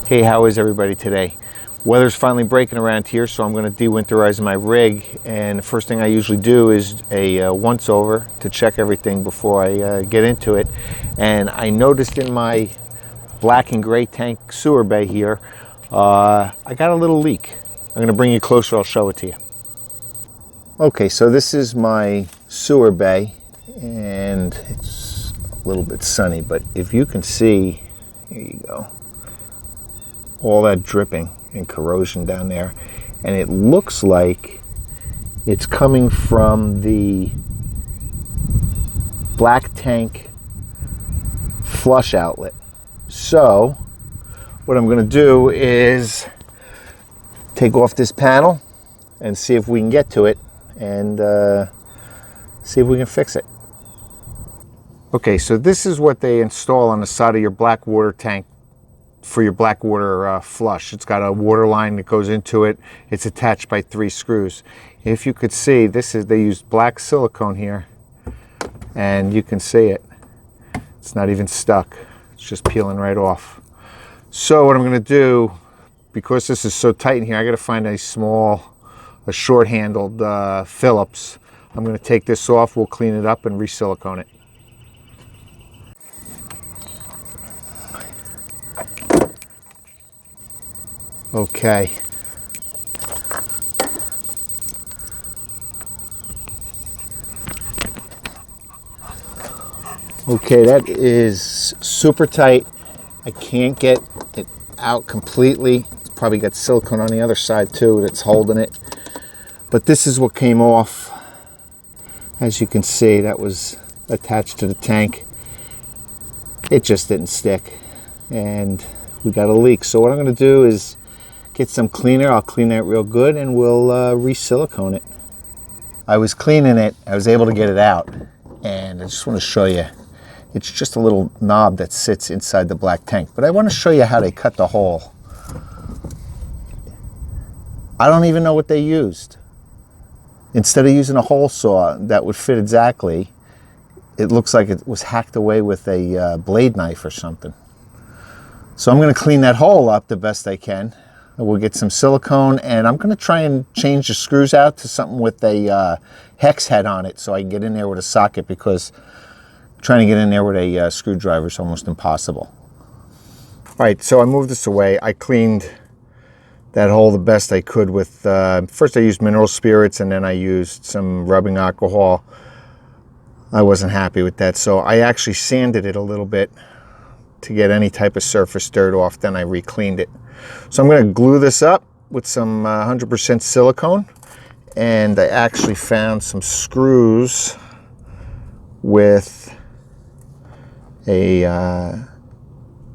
Hey, how is everybody today? Weather's finally breaking around here, so I'm going to de-winterize my rig, and the first thing I usually do is a once over to check everything before I get into it. And I noticed in my black and gray tank sewer bay here, I got a little leak. I'm going to bring you closer, I'll show it to you. Okay, so this is my sewer bay, and it's a little bit sunny, but if you can see, here you go, all that dripping and corrosion down there, and it looks like it's coming from the black tank flush outlet. So what I'm going to do is take off this panel and see if we can get to it and see if we can fix it. Okay, so this is what they install on the side of your black water tank for your black water flush. It's got a water line that goes into it. It's attached by 3 screws. If you could see, they used black silicone here, and you can see it. It's not even stuck. It's just peeling right off. So what I'm going to do, because this is so tight in here, I got to find a short-handled Phillips. I'm going to take this off. We'll clean it up and re-silicone it. Okay. Okay, that is super tight. I can't get it out completely. It's probably got silicone on the other side too that's holding it. But this is what came off. As you can see, that was attached to the tank. It just didn't stick, and we got a leak. So what I'm going to do is get some cleaner. I'll clean that real good, and we'll re-silicone it. I was cleaning it. I was able to get it out, and I just want to show you. It's just a little knob that sits inside the black tank, but I want to show you how they cut the hole. I don't even know what they used. Instead of using a hole saw that would fit exactly, it looks like it was hacked away with a blade knife or something. So I'm going to clean that hole up the best I can. We'll get some silicone, and I'm going to try and change the screws out to something with a hex head on it so I can get in there with a socket, because trying to get in there with a screwdriver is almost impossible. All right, so I moved this away. I cleaned that hole the best I could with, first I used mineral spirits, and then I used some rubbing alcohol. I wasn't happy with that, so I actually sanded it a little bit to get any type of surface dirt off. Then I re-cleaned it. So I'm going to glue this up with some 100% silicone, and I actually found some screws with a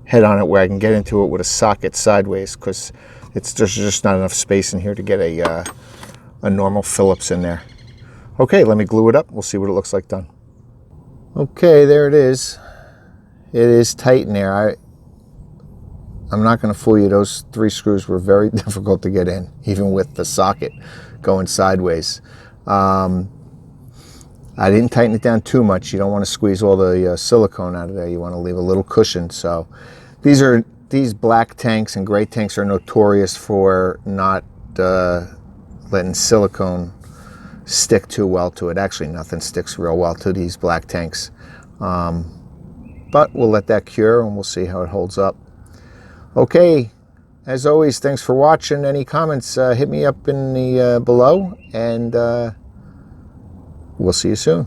head on it where I can get into it with a socket sideways, because there's just not enough space in here to get a normal Phillips in there. Okay, let me glue it up. We'll see what it looks like done. Okay, there it is. It is tight in there. I'm not going to fool you. Those 3 screws were very difficult to get in, even with the socket going sideways. I didn't tighten it down too much. You don't want to squeeze all the silicone out of there. You want to leave a little cushion. So these black tanks and gray tanks are notorious for not letting silicone stick too well to it. Actually, nothing sticks real well to these black tanks. But we'll let that cure, and we'll see how it holds up. Okay, as always, thanks for watching. Any comments, hit me up in the below, and we'll see you soon.